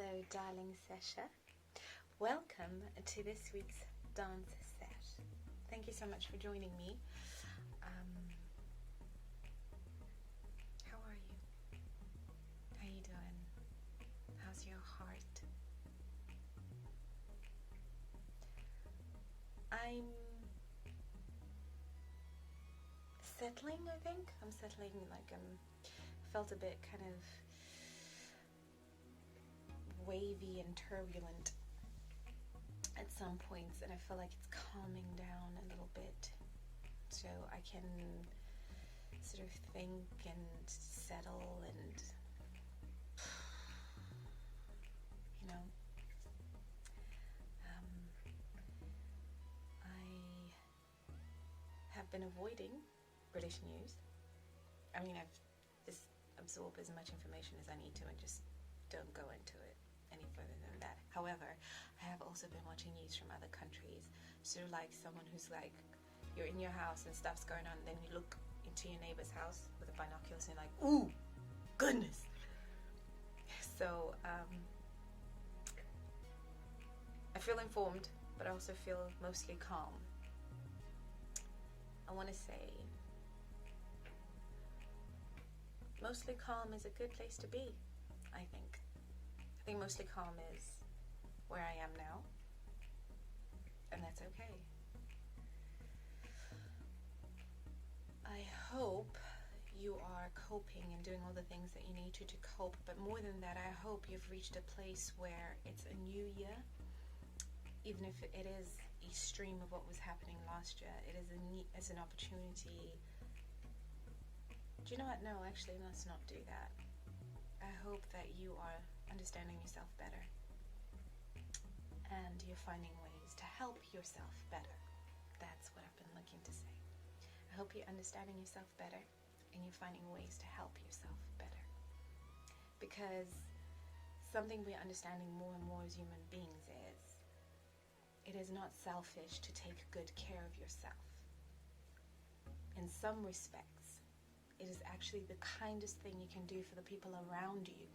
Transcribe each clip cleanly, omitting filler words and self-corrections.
Hello, darling Sesher. Welcome to this week's dance sesh. Thank you so much for joining me. How are you? How you doing? How's your heart? I'm settling, I think. I'm settling, like felt a bit kind of wavy and turbulent at some points, and I feel like it's calming down a little bit so I can sort of think and settle and I have been avoiding British news. I mean, I've just absorbed as much information as I need to and just don't go into it any further than that. However, I have also been watching news from other countries. So like someone who's like, you're in your house and stuff's going on, and then you look into your neighbor's house with a binoculars and you're like, ooh, goodness. So I feel informed, but I also feel mostly calm. I want to say mostly calm is a good place to be, I think. I think mostly calm is where I am now, and that's okay. I hope you are coping and doing all the things that you need to cope, but more than that, I hope you've reached a place where it's a new year. Even if it is a stream of what was happening last year, it's an opportunity. Do you know what? No, actually, let's not do that. I hope that you are understanding yourself better and you're finding ways to help yourself better. That's what I've been looking to say. I hope you're understanding yourself better and you're finding ways to help yourself better. Because something we're understanding more and more as human beings is it is not selfish to take good care of yourself. In some respects, it is actually the kindest thing you can do for the people around you,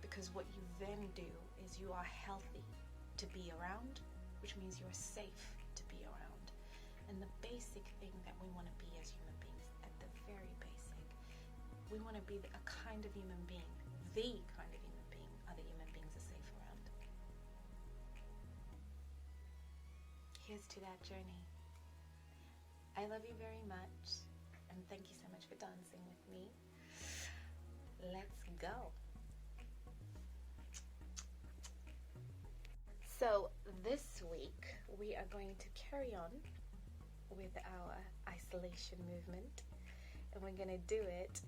because what you then do is you are healthy to be around, which means you are safe to be around. And the basic thing that we want to be as human beings, at the very basic, we want to be a kind of human being, the kind of human being other human beings are safe around. Here's to that journey. I love you very much, and thank you so much for dancing with me. Let's go. So this week we are going to carry on with our isolation movement, and we're going to do it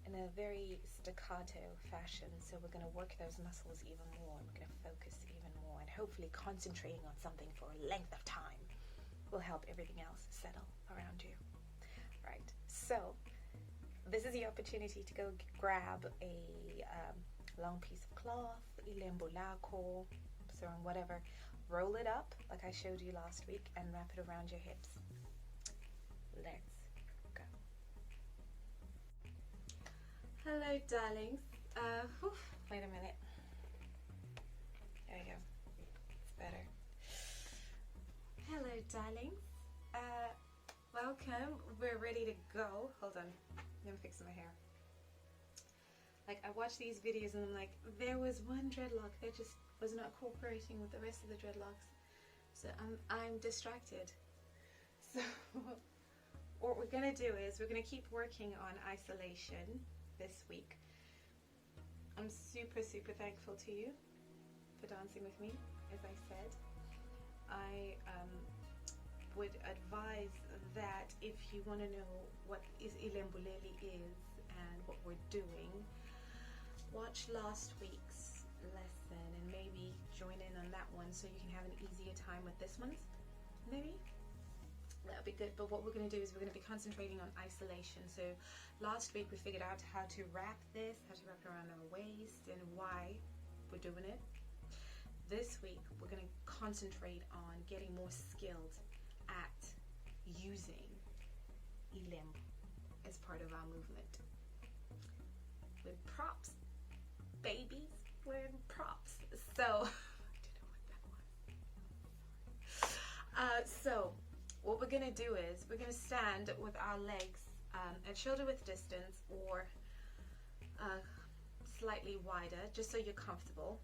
in a very staccato fashion. So we're going to work those muscles even more, and we're going to focus even more, and hopefully concentrating on something for a length of time will help everything else settle around you. Right, so this is the opportunity to go grab a long piece of cloth, ilembu lako, so whatever, roll it up like I showed you last week and wrap it around your hips. Let's go. Hello, darlings. Wait a minute. There we go. It's better. Hello, darlings. Welcome. We're ready to go. Hold on. I'm fixing my hair. Like, I watch these videos and I'm like, there was one dreadlock that just was not cooperating with the rest of the dreadlocks. So I'm distracted. So what we're gonna do is we're gonna keep working on isolation this week. I'm super thankful to you for dancing with me, as I said. I would advise that if you want to know what Ilembuleli is and what we're doing, watch last week's lesson and maybe join in on that one so you can have an easier time with this one. Maybe that would be good. But what we're going to do is we're going to be concentrating on isolation. So last week we figured out how to wrap this, how to wrap it around our waist, and why we're doing it. This week we're going to concentrate on getting more skilled at using ilembu as part of our movement with props, babies wearing props. So, I don't know what that was. So, what we're gonna do is we're gonna stand with our legs at shoulder width distance or slightly wider, just so you're comfortable.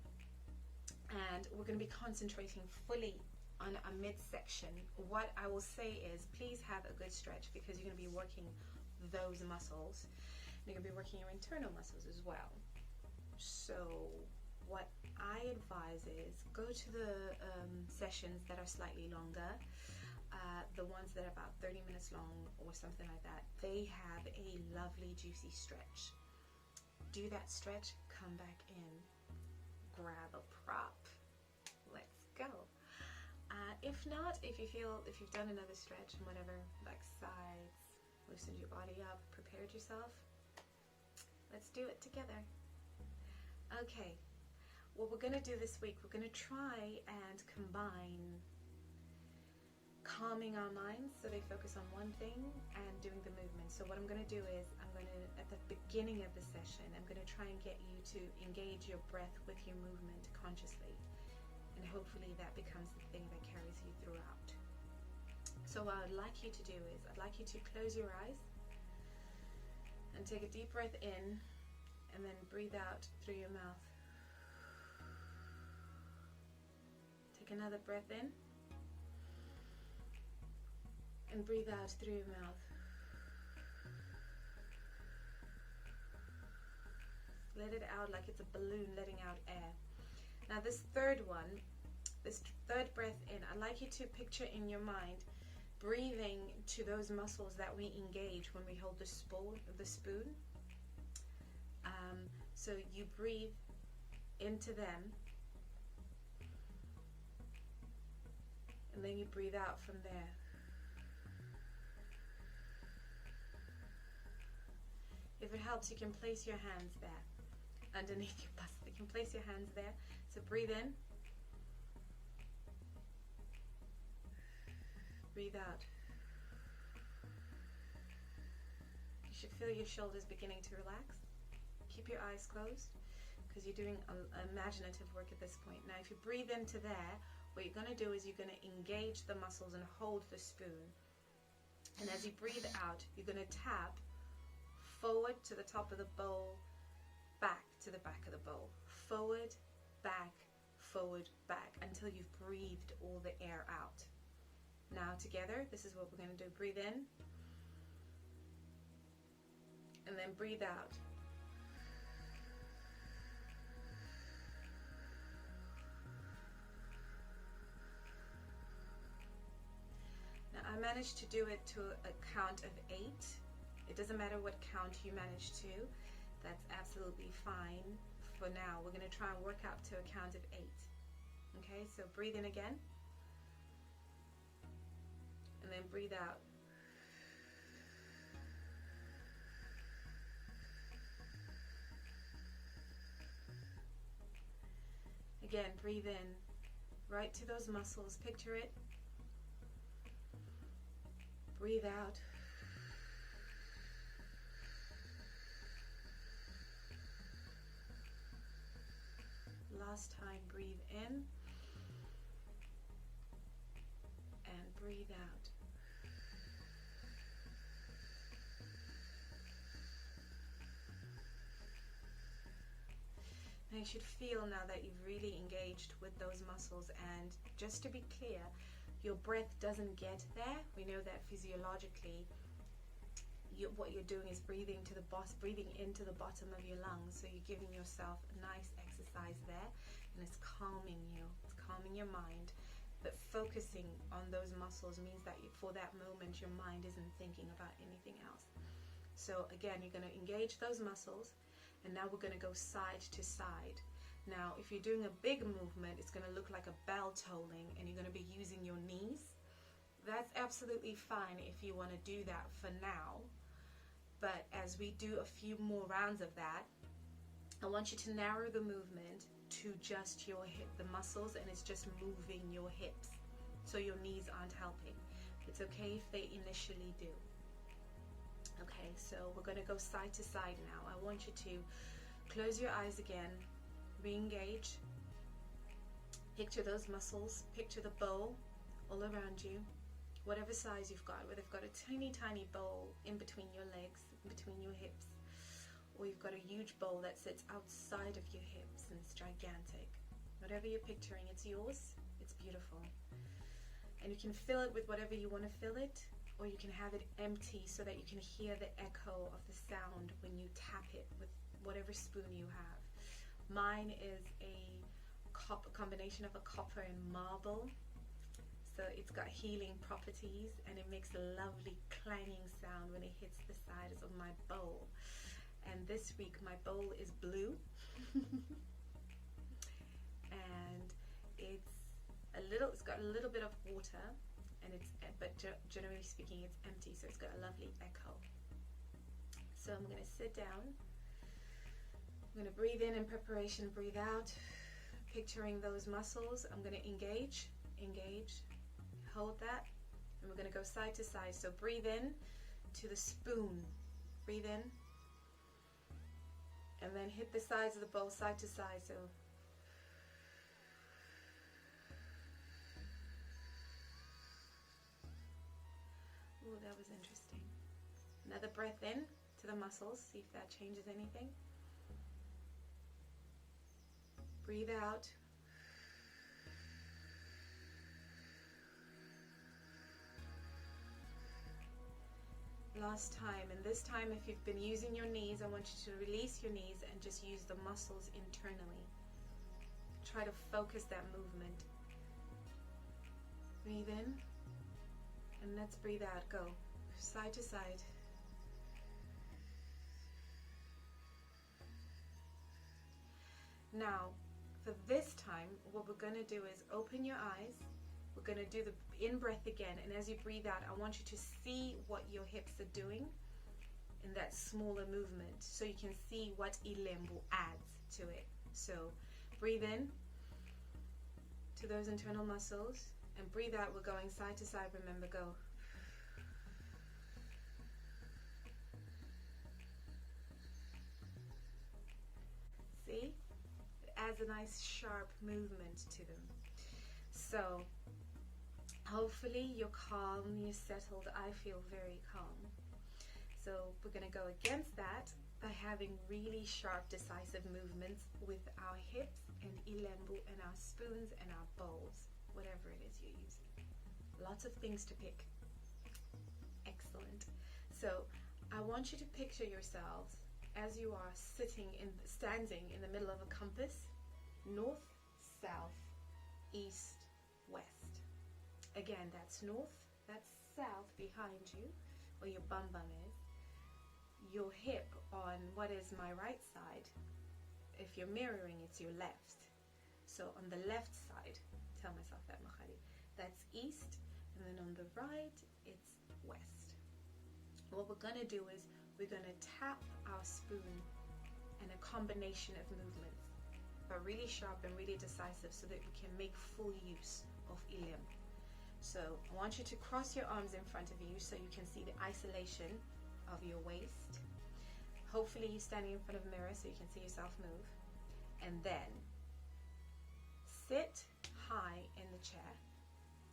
And we're going to be concentrating fully on our midsection. What I will say is, please have a good stretch, because you're going to be working those muscles. And you're going to be working your internal muscles as well. So what I advise is go to the sessions that are slightly longer, the ones that are about 30 minutes long or something like that. They have a lovely juicy stretch. Do that stretch, come back in, grab a prop, let's go. If not, if you've done another stretch and whatever, like sides, loosened your body up, prepared yourself, let's do it together. Okay, what we're going to do this week, we're going to try and combine calming our minds so they focus on one thing and doing the movement. So what I'm going to do is, I'm going to, at the beginning of the session, I'm going to try and get you to engage your breath with your movement consciously, and hopefully that becomes the thing that carries you throughout. So what I'd like you to do is, I'd like you to close your eyes and take a deep breath in and then breathe out through your mouth. Take another breath in and breathe out through your mouth. Let it out like it's a balloon letting out air. Now this third one, this third breath in, I'd like you to picture in your mind breathing to those muscles that we engage when we hold the spoon. So you breathe into them, and then you breathe out from there. If it helps, you can place your hands there underneath your bust. You can place your hands there. So breathe in, breathe out. You should feel your shoulders beginning to relax. Keep your eyes closed, because you're doing imaginative work at this point. Now if you breathe into there, what you're going to do is you're going to engage the muscles and hold the spoon. And as you breathe out, you're going to tap forward to the top of the bowl, back to the back of the bowl. Forward, back, until you've breathed all the air out. Now together, this is what we're going to do. Breathe in, and then breathe out. Now I managed to do it to a count of 8. It doesn't matter what count you manage to. That's absolutely fine for now. We're going to try and work up to a count of 8. Okay, so breathe in again. And then breathe out. Again, breathe in, right to those muscles. Picture it. Breathe out. Last time, breathe in and breathe out. Now you should feel now that you've really engaged with those muscles, and just to be clear, your breath doesn't get there. We know that physiologically what you're doing is breathing into the bottom of your lungs, so you're giving yourself a nice exercise there, and it's calming you, it's calming your mind. But focusing on those muscles means that for that moment your mind isn't thinking about anything else. So again, you're going to engage those muscles, and now we're going to go side to side. Now if you're doing a big movement, it's going to look like a bell tolling, and you're going to be using your knees. That's absolutely fine if you want to do that for now. But as we do a few more rounds of that, I want you to narrow the movement to just your the muscles, and it's just moving your hips. So your knees aren't helping. It's okay if they initially do. Okay, so we're going to go side to side now. I want you to close your eyes again, re-engage. Picture those muscles, picture the bowl all around you, whatever size you've got, whether you've got a tiny bowl in between your legs, in between your hips, or you've got a huge bowl that sits outside of your hips and it's gigantic. Whatever you're picturing, it's yours, it's beautiful. And you can fill it with whatever you want to fill it, or you can have it empty so that you can hear the echo of the sound when you tap it with whatever spoon you have. Mine is a combination of a copper and marble, so it's got healing properties and it makes a lovely clanging sound when it hits the sides of my bowl. And this week my bowl is blue and it's got a little bit of water, and but generally speaking it's empty, so it's got a lovely echo. So I'm going to sit down, I'm going to breathe in preparation, breathe out, picturing those muscles. I'm going to engage, hold that, and we're going to go side to side. So breathe in to the spoon, breathe in, and then hit the sides of the bowl side to side. So oh, that was interesting. Another breath in to the muscles, see if that changes anything. Breathe out. Last time, and this time if you've been using your knees, I want you to release your knees and just use the muscles internally. Try to focus that movement. Breathe in, and let's breathe out. Go side to side. Now, for this time, what we're going to do is open your eyes. We're going to do the in-breath again, and as you breathe out, I want you to see what your hips are doing in that smaller movement, so you can see what ilembu adds to it. So breathe in to those internal muscles, and breathe out. We're going side to side. Remember, go. See? It adds a nice sharp movement to them. So hopefully you're calm, you're settled. I feel very calm. So we're going to go against that by having really sharp, decisive movements with our hips and ilembu and our spoons and our bowls, whatever it is you're using. Lots of things to pick. Excellent. So I want you to picture yourselves as you are standing in the middle of a compass, north, south, east, west. Again, that's north, that's south behind you, where your bum is. Your hip on what is my right side. If you're mirroring, it's your left. So on the left side, tell myself that, Makhali, that's east, and then on the right, it's west. What we're going to do is we're going to tap our spoon in a combination of movements, but really sharp and really decisive, so that we can make full use of ilim. So I want you to cross your arms in front of you so you can see the isolation of your waist. Hopefully you're standing in front of a mirror so you can see yourself move. And then sit high in the chair,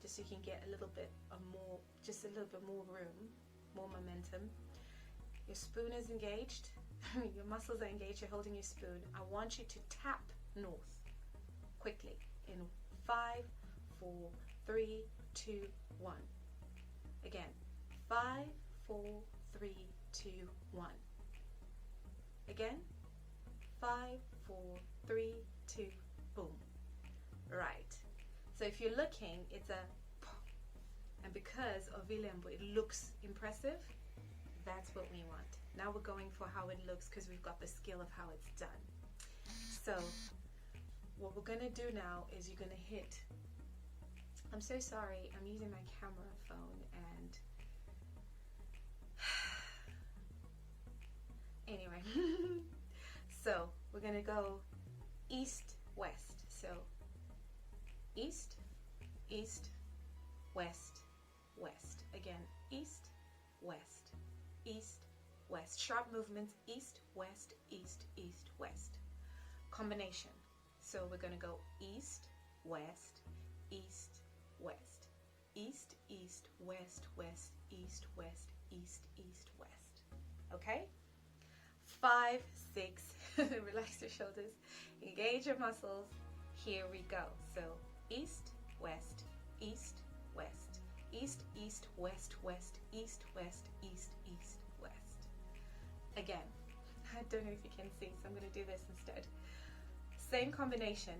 just so you can get a little bit more room, more momentum. Your spoon is engaged, your muscles are engaged, you're holding your spoon. I want you to tap north quickly in 5, 4, 3, 2, 1. Again, 5, 4, 3, 2, 1. Again, 5, 4, 3, 2, boom. Right. So if you're looking, it's a p, and because of ilembu, it looks impressive. That's what we want. Now we're going for how it looks, because we've got the skill of how it's done. So what we're going to do now is you're going to hit. I'm so sorry, I'm using my camera phone, and anyway. So we're going to go east, west. So east, east, west, west. Again, east, west, east, west. Sharp movements, east, west, east, east, west. Combination. So we're going to go east, west, east, west, east, east, west, west, east, west, east, east, west. Okay? 5, 6, relax your shoulders, engage your muscles. Here we go. So east, west, east, west, east, east, west, west, east, west, east, east, west. Again, I don't know if you can see, so I'm going to do this instead. Same combination.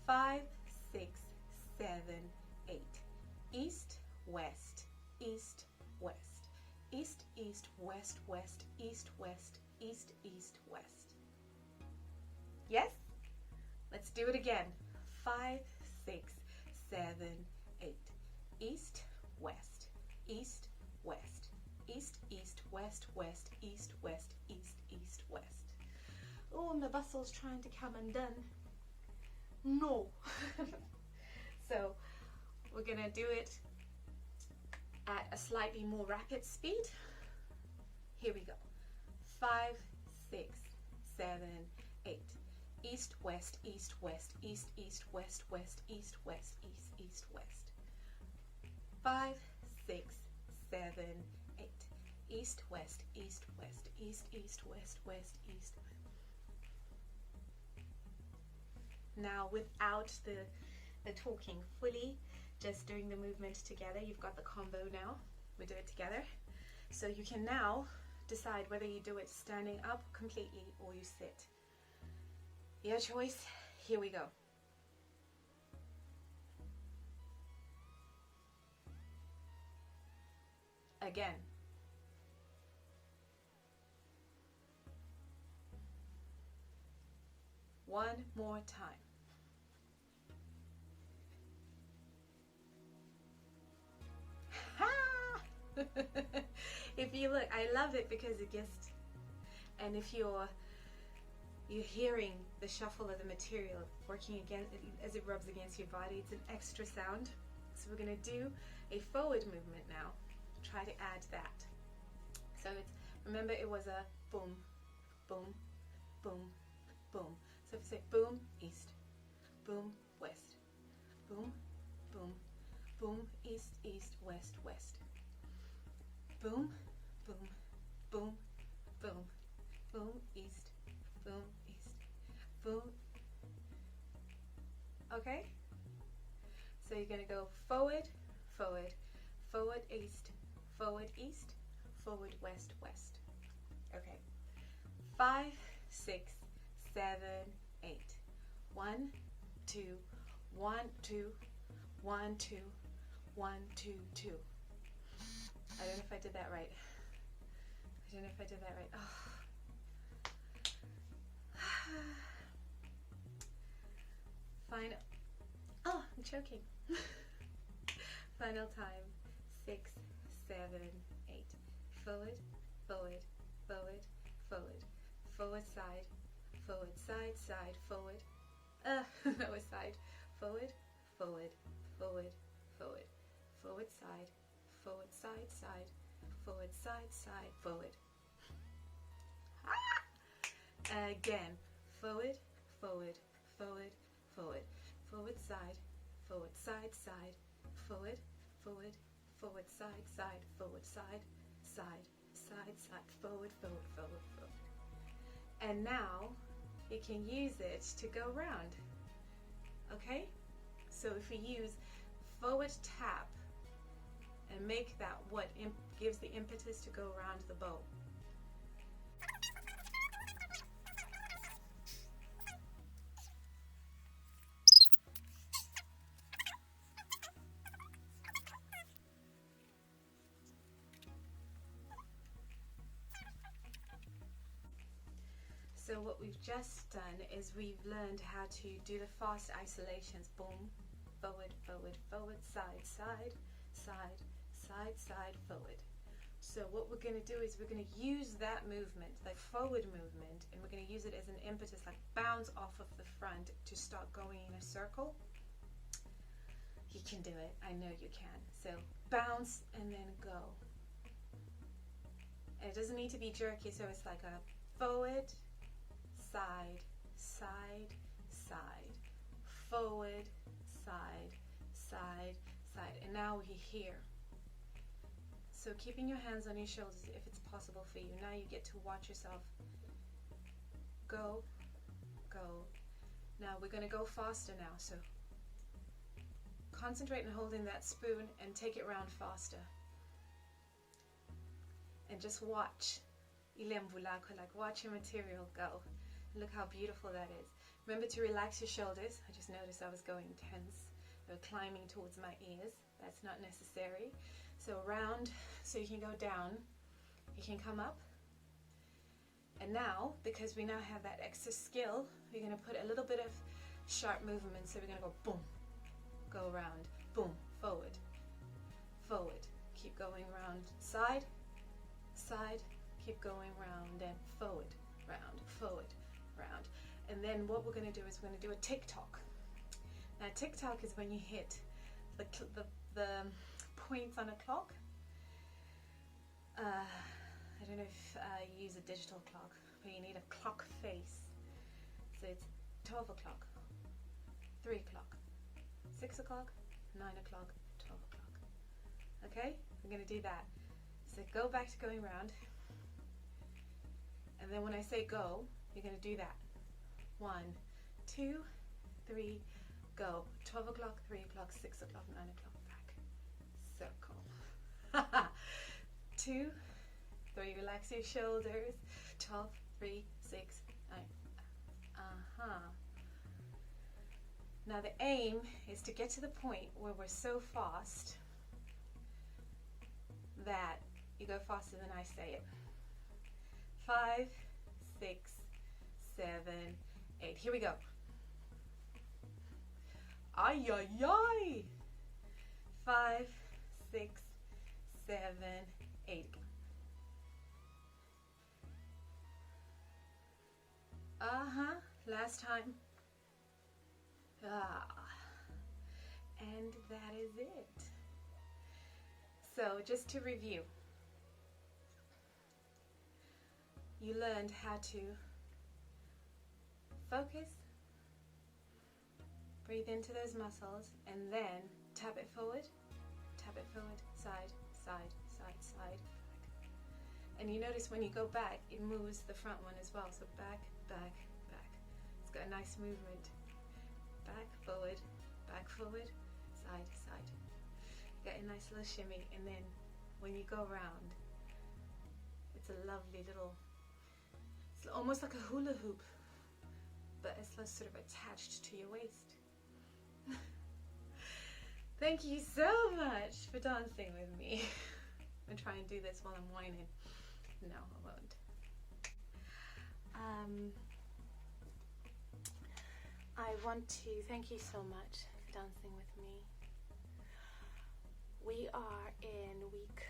5, 6, 7, 8. East, west, east, west, east, east, west, west, east, west, east, east, west. Yes? Let's do it again. 5, 6, 7, 8. East, west, east, west, east, east, west, west, east, west, east, east, west. Oh, my muscle's trying to come undone. No. So we're gonna do it at a slightly more rapid speed. Here we go. 5, 6, 7, 8. East, west, east, west, east, east, west, west, east, west, east, east, west. 5, 6, 7, 8. East, west, east, west, east, east, west, west, east, west. Now without the talking, fully just doing the movement together. You've got the combo now. We do it together. So you can now decide whether you do it standing up completely or you sit. Your choice. Here we go. Again. One more time. If you look, I love it because it gets, and if you're hearing the shuffle of the material working again as it rubs against your body, it's an extra sound. So we're going to do a forward movement now. Try to add that. So it's, remember it was a boom, boom, boom, boom. So if you say boom, east, boom, west, boom, boom, boom, east, east, west, west. Boom, boom, boom, boom, boom, east, boom, east, boom. Okay? So you're going to go forward, forward, forward, east, forward, east, forward, west, west. Okay. 5, 6, 7, 8. 1, 2, 1, 2, 1, 2, 1, 2, 2. I don't know if I did that right. I don't know if I did that right. Oh. Final. Oh, I'm choking. Final time. 6, 7, 8. Forward, forward, forward, forward, forward side, forward side, side, forward. That was side. Forward, forward, forward, forward, forward side. Forward, side, side, forward, side, side, forward. Again, forward, forward, forward, forward, forward, side, side, forward, forward, forward, side, side, forward, side, side, side, side, forward, forward, forward, forward. And now you can use it to go round. Okay? So if we use forward tap, and make that what gives the impetus to go around the bow. So what we've just done is we've learned how to do the fast isolations. Boom, forward, forward, forward, side, side, side, side, side, forward. So what we're going to do is we're going to use that movement, like forward movement, and we're going to use it as an impetus, like bounce off of the front to start going in a circle. You can do it. I know you can. So bounce and then go. And it doesn't need to be jerky, so it's like a forward, side, side, side, forward, side, side, side. And now we're here. So keeping your hands on your shoulders if it's possible for you. Now you get to watch yourself go, go. Now we're going to go faster now. So concentrate on holding that spoon and take it round faster. And just watch. Like watch your material go. Look how beautiful that is. Remember to relax your shoulders. I just noticed I was going tense. They were climbing towards my ears. That's not necessary. So round, so you can go down. You can come up. And now, because we now have that extra skill, we're going to put a little bit of sharp movement. So we're going to go boom, go around, boom, forward, forward. Keep going round, side, side, keep going round, and forward, round, forward, round. And then what we're going to do is we're going to do a tick-tock. Now tick-tock is when you hit the points on a clock. I don't know if you use a digital clock, but you need a clock face. So it's 12 o'clock, 3 o'clock, 6 o'clock, 9 o'clock, 12 o'clock. Okay? We're going to do that. So go back to going round. And then when I say go, you're going to do that. 1, 2, 3, go. 12 o'clock, 3 o'clock, 6 o'clock, 9 o'clock, back. Circle. 2, 3, relax your shoulders. 12, 3, 6, 9. Now the aim is to get to the point where we're so fast that you go faster than I say it. 5, 6, 7, 8. Here we go. Ay, ay, ay. 5, 6, 7, 8. Last time. And that is it. So just to review. You learned how to focus, breathe into those muscles, and then tap it forward, side, side, side, side, back. And you notice when you go back, it moves the front one as well. So back, back, back. It's got a nice movement. Back, forward, side, side. You got a nice little shimmy, and then when you go around, it's a lovely little, it's almost like a hula hoop, but it's sort of attached to your waist. Thank you so much for dancing with me. I'm going to try and do this while I'm whining. No, I won't. I want to thank you so much for dancing with me. We are in week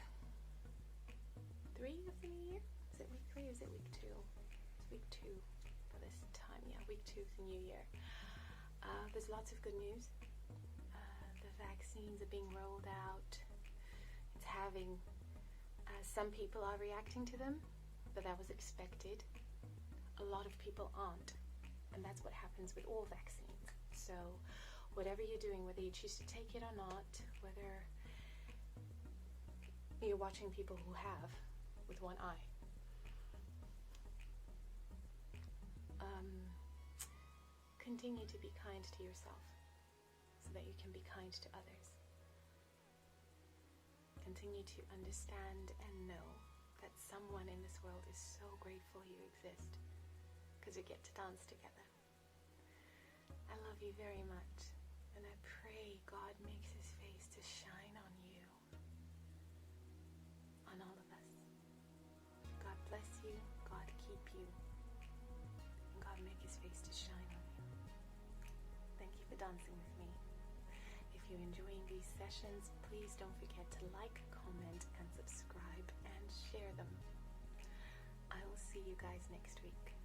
3 of the new year. Is it week 3 or is it week 2? It's week 2 for this time. Yeah, week 2 of the new year. There's lots of good news. The vaccines are being rolled out. It's having, some people are reacting to them, but that was expected. A lot of people aren't. And that's what happens with all vaccines. So whatever you're doing, whether you choose to take it or not, whether you're watching people who have with one eye, continue to be kind to yourself so that you can be kind to others. Continue to understand and know that someone in this world is so grateful you exist because we get to dance together. I love you very much, and I pray God makes his face to shine on you, on all of us. God bless you, God keep you, and God make his face to shine on you. Thank you for dancing with me. If you're enjoying these sessions, please don't forget to like, comment, and subscribe, and share them. I will see you guys next week.